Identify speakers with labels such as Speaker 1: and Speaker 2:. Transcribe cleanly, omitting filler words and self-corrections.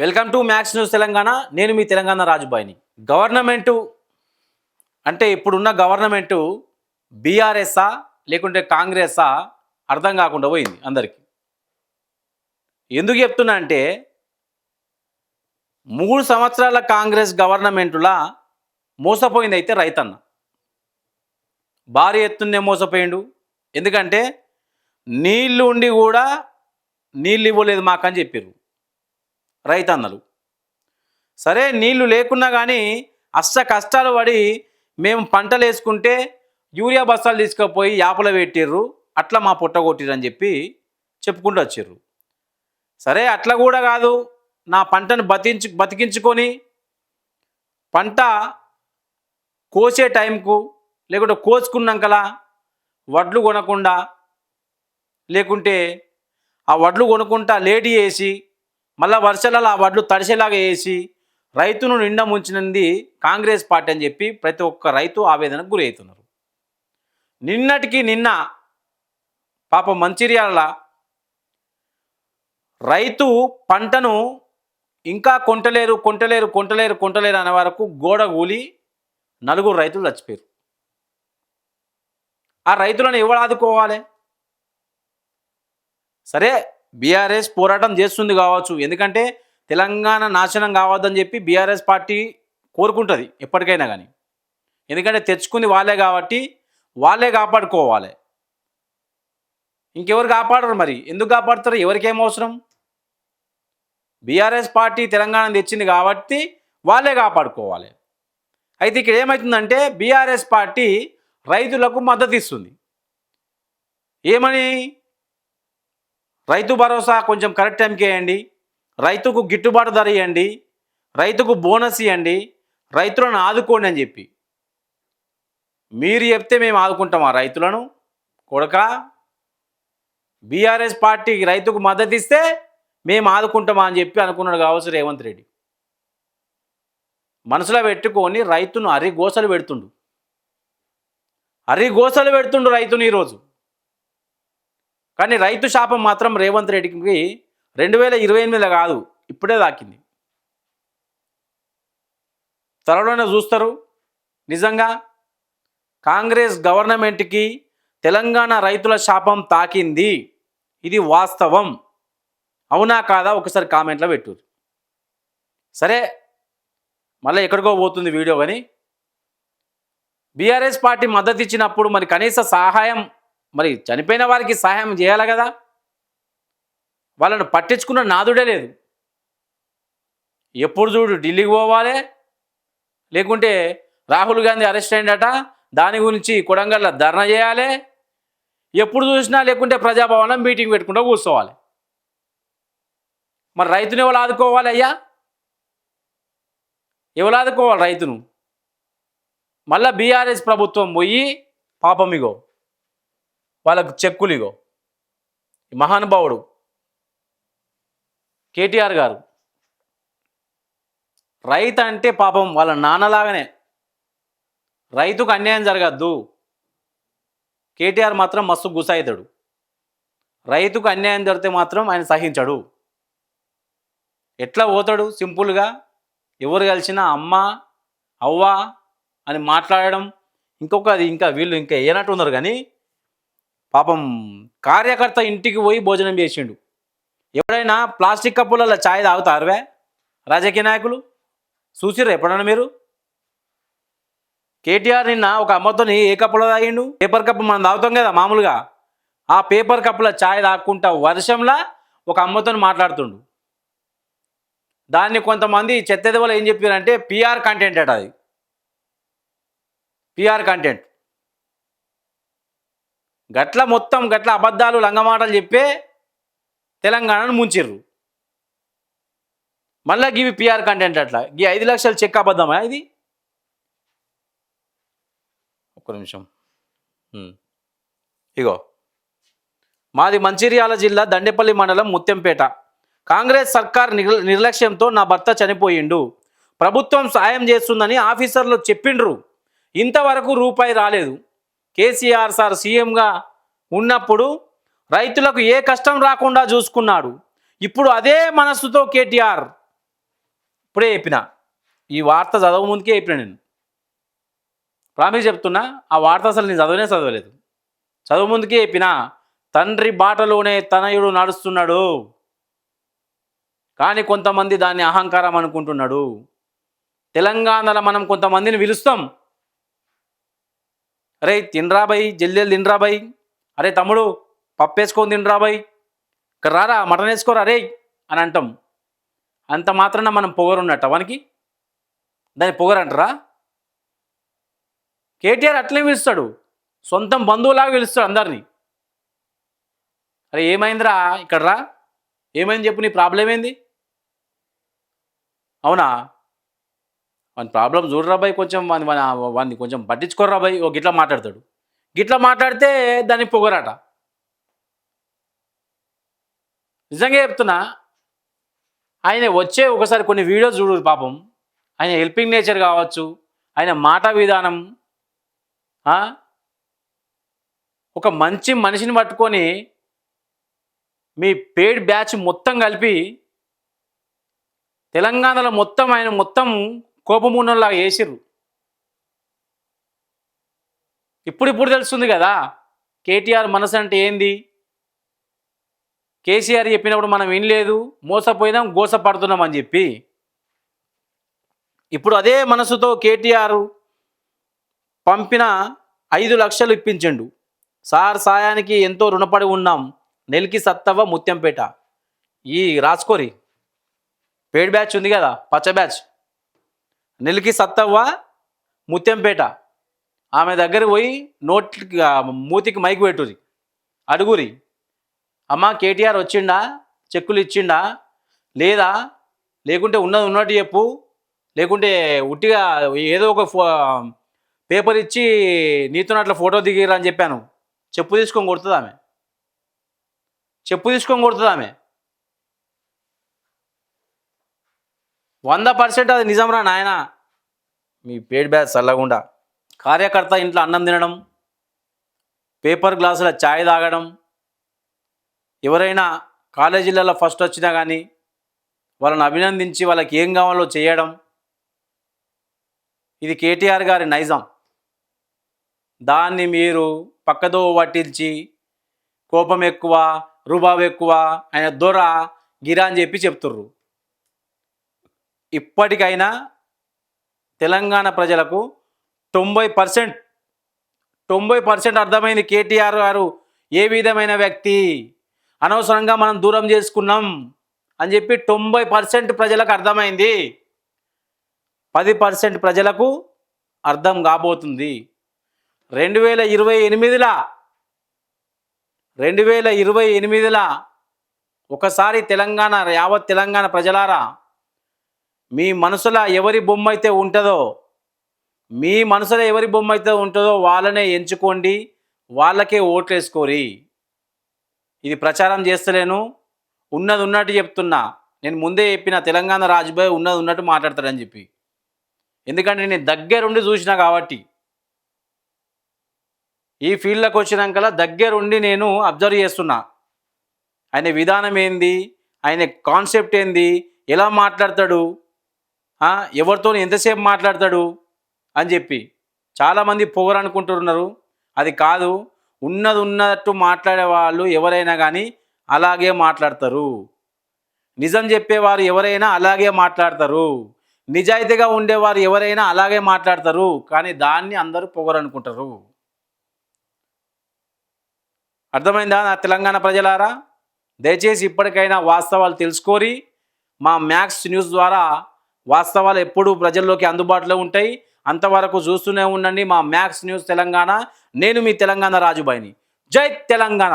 Speaker 1: Welcome to max news Telangana. నేను మీ Telangana రాజుబాయిని. Government అంటే ఇప్పుడున్న గవర్నమెంటు బీఆర్ఎస్ఆ లేకుంటే కాంగ్రెసా అర్థం కాకుండా పోయింది అందరికీ. ఎందుకు చెప్తున్నా అంటే 3 సంవత్సరాల కాంగ్రెస్ గవర్నమెంటులా మోసపోయింది అయితే రైతన్న. భారీ ఎత్తున్నే మోసపోయిండు. ఎందుకంటే నీళ్లు ఉండి కూడా నీళ్ళు ఇవ్వలేదు మాకని చెప్పారు రైతన్నలు. సరే నీళ్లు లేకున్నా కానీ అష్ట కష్టాలు పడి మేము పంటలు వేసుకుంటే యూరియా బస్తాలు తీసుకుపోయి యాపలో పెట్టిర్రు, అట్లా మా పుట్ట కొట్టిరని చెప్పి చెప్పుకుంటూ వచ్చారు. సరే అట్లా కూడా కాదు, నా పంటను బతికించుకొని పంట కోసే టైంకు లేకుంటే కోసుకున్నాకలా వడ్లు కొనకుండా లేకుంటే ఆ వడ్లు కొనుక్కుంటా లేట్ చేసి మళ్ళీ వర్షాలలో ఆ వడ్లు తడిసేలాగా వేసి రైతును నిండా ముంచినది కాంగ్రెస్ పార్టీ అని చెప్పి ప్రతి ఒక్క రైతు ఆవేదనకు గురి అవుతున్నారు. నిన్నటికి నిన్న పాప మంచిర్యాల రైతు పంటను ఇంకా కొంటలేరు అనే వరకు గోడ కూలి 4 రైతులు చచ్చిపోయారు. ఆ రైతులను ఎవరు ఆదుకోవాలి? సరే బీఆర్ఎస్ పోరాటం చేస్తుంది కావచ్చు, ఎందుకంటే తెలంగాణ నాశనం కావద్దని చెప్పి బీఆర్ఎస్ పార్టీ కోరుకుంటుంది ఎప్పటికైనా కానీ. ఎందుకంటే తెచ్చుకుంది వాళ్ళే కాబట్టి వాళ్ళే కాపాడుకోవాలి. ఇంకెవరు కాపాడరు? మరి ఎందుకు కాపాడుతారు? ఎవరికేం అవసరం? బీఆర్ఎస్ పార్టీ తెలంగాణ తెచ్చింది కాబట్టి వాళ్ళే కాపాడుకోవాలి. అయితే ఇక్కడ ఏమవుతుందంటే బీఆర్ఎస్ పార్టీ రైతులకు మద్దతు ఇస్తుంది. ఏమని? రైతు భరోసా కొంచెం కరెక్ట్ టైంకి వేయండి, రైతుకు గిట్టుబాటు ధర ఇవ్వండి, రైతుకు బోనస్ ఇవ్వండి, రైతులను ఆదుకోండి అని చెప్పి. మీరు చెప్తే మేము ఆదుకుంటామా రైతులను? కొడక, బీఆర్ఎస్ పార్టీ రైతుకు మద్దతు ఇస్తే మేము ఆదుకుంటామా అని చెప్పి అనుకున్నాడు కావచ్చు రేవంత్ రెడ్డి. మనసులో పెట్టుకొని రైతును అరిగోసలు పెడుతుండు రైతుని ఈరోజు. కానీ రైతు శాపం మాత్రం రేవంత్ రెడ్డికి 2028లో కాదు, ఇప్పుడే దాకింది. త్వరలోనే చూస్తారు. నిజంగా కాంగ్రెస్ గవర్నమెంట్కి తెలంగాణ రైతుల శాపం తాకింది. ఇది వాస్తవం. అవునా కాదా ఒకసారి కామెంట్లో పెట్టు. సరే మళ్ళీ ఎక్కడికో పోతుంది వీడియో. కానీ బీఆర్ఎస్ పార్టీ మద్దతు ఇచ్చినప్పుడు మరి కనీస సహాయం, మరి చనిపోయిన వారికి సహాయం చేయాలి కదా. వాళ్ళను పట్టించుకున్న నాదుడే లేదు. ఎప్పుడు చూడు ఢిల్లీకి పోవాలి, లేకుంటే రాహుల్ గాంధీ అరెస్ట్ అయిందట దాని గురించి కొడంగల్లో ధర్నా చేయాలి, ఎప్పుడు చూసినా లేకుంటే ప్రజాభవనం మీటింగ్ పెట్టుకుంటూ కూర్చోవాలి. మరి రైతుని ఎవరు ఆదుకోవాలి అయ్యా? ఎవరు ఆదుకోవాలి రైతును? మళ్ళీ బీఆర్ఎస్ ప్రభుత్వం పోయి పాపం ఇగో వాళ్ళకు చెక్కులు ఇగో మహానుభావుడు కేటీఆర్ గారు. రైతు అంటే పాపం వాళ్ళ నాన్నలాగానే, రైతుకు అన్యాయం జరగద్దు. కేటీఆర్ మాత్రం మస్తు గుసాయితాడు. రైతుకు అన్యాయం జరిగితే మాత్రం ఆయన సహించడు. ఎట్లా పోతాడు? సింపుల్గా ఎవరు కలిసినా అమ్మ అవ్వ అని మాట్లాడడం. ఇంకా వీళ్ళు ఇంకా ఏనట్టు ఉన్నారు. కానీ పాపం కార్యకర్త ఇంటికి పోయి భోజనం చేసిండు. ఎవరైనా ప్లాస్టిక్ కప్పులలో ఛాయ్ తాగుతారువే రాజకీయ నాయకులు? చూసిర్రు ఎప్పుడన్నా మీరు? కేటీఆర్ నిన్న ఒక అమ్మతోని ఏ కప్పులో తాగిండు? పేపర్ కప్పు మనం తాగుతాం కదా మామూలుగా. ఆ పేపర్ కప్పులో ఛాయ్ తాగుకుంటా వర్షంలా ఒక అమ్మతో మాట్లాడుతుండు. దాన్ని కొంతమంది చెత్తది వల్ల ఏం చెప్పారంటే పిఆర్ కంటెంట్ అట. అది పిఆర్ కంటెంట్. మొత్తం అబద్ధాలు లంగమాటలు చెప్పే తెలంగాణను ముంచిర్రు. మళ్ళీ గివి పిఆర్ కంటెంట్ అట్లా. ఈ 5 లక్షల చెక్ అబద్ధమా ఇది? ఒక్క నిమిషం. ఇగో మాది మంచిర్యాల జిల్లా దండేపల్లి మండలం ముత్యంపేట. కాంగ్రెస్ సర్కార్ నిర్లక్ష్యంతో నా భర్త చనిపోయిండు. ప్రభుత్వం సాయం చేస్తుందని ఆఫీసర్లు చెప్పిండ్రు. ఇంతవరకు రూపాయి రాలేదు. కేసీఆర్ సార్ సీఎంగా ఉన్నప్పుడు రైతులకు ఏ కష్టం రాకుండా చూసుకున్నాడు. ఇప్పుడు అదే మనసుతో కేటీఆర్ ఇప్పుడే చెప్పిన, ఈ వార్త చదవ ముందుకే చెప్పిన నేను. ప్రామిస్ చెప్తున్నా, ఆ వార్త అసలు నేను చదవలేదు. చదువు ముందుకే చెప్పిన, తండ్రి బాటలోనే తనయుడు నడుస్తున్నాడు, కానీ కొంతమంది దాన్ని అహంకారం అనుకుంటున్నాడు. తెలంగాణలో మనం కొంతమందిని పిలుస్తాం, అరే తినరాబాయ్, జల్దీలు తినరాబాయ్, అరే తమ్ముడు పప్పేసుకొని తినరాబాయ్, ఇక్కడ రారా మటన్ వేసుకోరా రే అని అంటాం. అంత మాత్రాన మనం పొగరున్నట్ట వానికి? దాన్ని పొగరంటారా? కేటీఆర్ అట్లే పిలుస్తాడు, సొంతం బంధువులాగా పిలుస్తాడు అందరినీ. అరే ఏమైందిరా ఇక్కడ రా, ఏమైంది చెప్పు, నీ ప్రాబ్లం ఏంది? అవునా, వాని ప్రాబ్లం చూడరా బాయ్, కొంచెం వాడిని కొంచెం పట్టించుకోర్రా బాయ్, ఓ గిట్లా మాట్లాడతాడు. గిట్లా మాట్లాడితే దాన్ని పొగరాట. నిజంగా చెప్తున్నా, ఆయన వచ్చే ఒకసారి కొన్ని వీడియోస్ చూడు పాపం, ఆయన హెల్పింగ్ నేచర్ కావచ్చు, ఆయన మాట విధానం, ఒక మంచి మనిషిని పట్టుకొని మీ పేడ్ బ్యాచ్ మొత్తం కలిపి తెలంగాణలో మొత్తం ఆయన మొత్తం కోపమూనంలాగా వేసిర్రు. ఇప్పుడు తెలుస్తుంది కదా కేటీఆర్ మనసు అంటే ఏంది. కేసీఆర్ చెప్పినప్పుడు మనం వినలేదు, మోసపోయినాం, గోసపడుతున్నాం అని చెప్పి, ఇప్పుడు అదే మనసుతో కేటీఆర్ పంపిన 5 లక్షలు ఇప్పించండు. సార్ సాయానికి ఎంతో రుణపడి ఉన్నాం, నెలకి సత్తవ ముత్యంపేట. ఈ రాసుకోరి పేడ్ బ్యాచ్ ఉంది కదా, పచ్చ బ్యాచ్, నెలకి సత్తవ్వ ముత్యంపేట. ఆమె దగ్గర పోయి మూతికి మైకు పెట్టురి, అడుగురి, అమ్మ కేటీఆర్ వచ్చిండా, చెక్కులు ఇచ్చిండా లేదా, లేకుంటే ఉన్నట్టు చెప్పు, లేకుంటే ఉట్టిగా ఏదో ఒక పేపర్ ఇచ్చి నీతో అట్లా ఫోటో దిగిరా అని చెప్పాను. చెప్పు తీసుకొని కొడుతుంది ఆమె, చెప్పు తీసుకొని కొడుతుంది ఆమె. 100% అది నిజంరా నాయన. మీ పేడ్ బ్యాచ్ చల్లగుండా. కార్యకర్త ఇంట్లో అన్నం తినడం, పేపర్ గ్లాసుల ఛాయ్ తాగడం, ఎవరైనా కాలేజీలలో ఫస్ట్ వచ్చినా కానీ వాళ్ళని అభినందించి వాళ్ళకి ఏం కావాలో చేయడం, ఇది కేటీఆర్ గారి నైజం. దాన్ని మీరు పక్కదో పట్టించి కోపం ఎక్కువ, రుబాబు ఎక్కువ, ఆయన దొర గిరా అని చెప్పి చెప్తుర్రు. ఇప్పటికైనా తెలంగాణ ప్రజలకు 90% అర్థమైంది కేటీఆర్ గారు ఏ విధమైన వ్యక్తి, అనవసరంగా మనం దూరం చేసుకున్నాం అని చెప్పి 90% ప్రజలకు అర్థమైంది. 10% ప్రజలకు అర్థం కాబోతుంది. 2028లా ఒకసారి యావత్ తెలంగాణ ప్రజలారా, మీ మనసులో ఎవరి బొమ్మ అయితే ఉంటుందో వాళ్ళనే ఎంచుకోండి, వాళ్ళకే ఓట్లు వేసుకోరి. ఇది ప్రచారం చేస్తలేను, ఉన్నది ఉన్నట్టు చెప్తున్నా. నేను ముందే చెప్పిన, తెలంగాణ రాజుభాయ్ ఉన్నది ఉన్నట్టు మాట్లాడతాడని చెప్పి. ఎందుకంటే నేను దగ్గరుండి చూసినా కాబట్టి, ఈ ఫీల్డ్లోకి వచ్చినాకలా దగ్గరుండి నేను అబ్జర్వ్ చేస్తున్నా. ఆయన విధానం ఏంది, ఆయన కాన్సెప్ట్ ఏంది, ఎలా మాట్లాడతాడు, ఎవరితో ఎంతసేపు మాట్లాడతాడు అని చెప్పి. చాలామంది పొగరనుకుంటున్నారు, అది కాదు. ఉన్నట్టు మాట్లాడే వాళ్ళు ఎవరైనా కానీ అలాగే మాట్లాడతారు. నిజం చెప్పేవారు ఎవరైనా అలాగే మాట్లాడతారు. నిజాయితీగా ఉండేవారు ఎవరైనా అలాగే మాట్లాడతారు. కానీ దాన్ని అందరూ పొగరనుకుంటారు. అర్థమైందా నా తెలంగాణ ప్రజలారా? దయచేసి ఇప్పటికైనా వాస్తవాలు తెలుసుకోరి. మా మ్యాక్స్ న్యూస్ ద్వారా వాస్తవాలు ఎప్పుడూ ప్రజల్లోకి అందుబాటులో ఉంటాయి. అంతవరకు చూస్తూనే ఉండండి మా మ్యాక్స్ న్యూస్ తెలంగాణ. నేను మీ తెలంగాణ రాజుబాయిని. జై తెలంగాణ.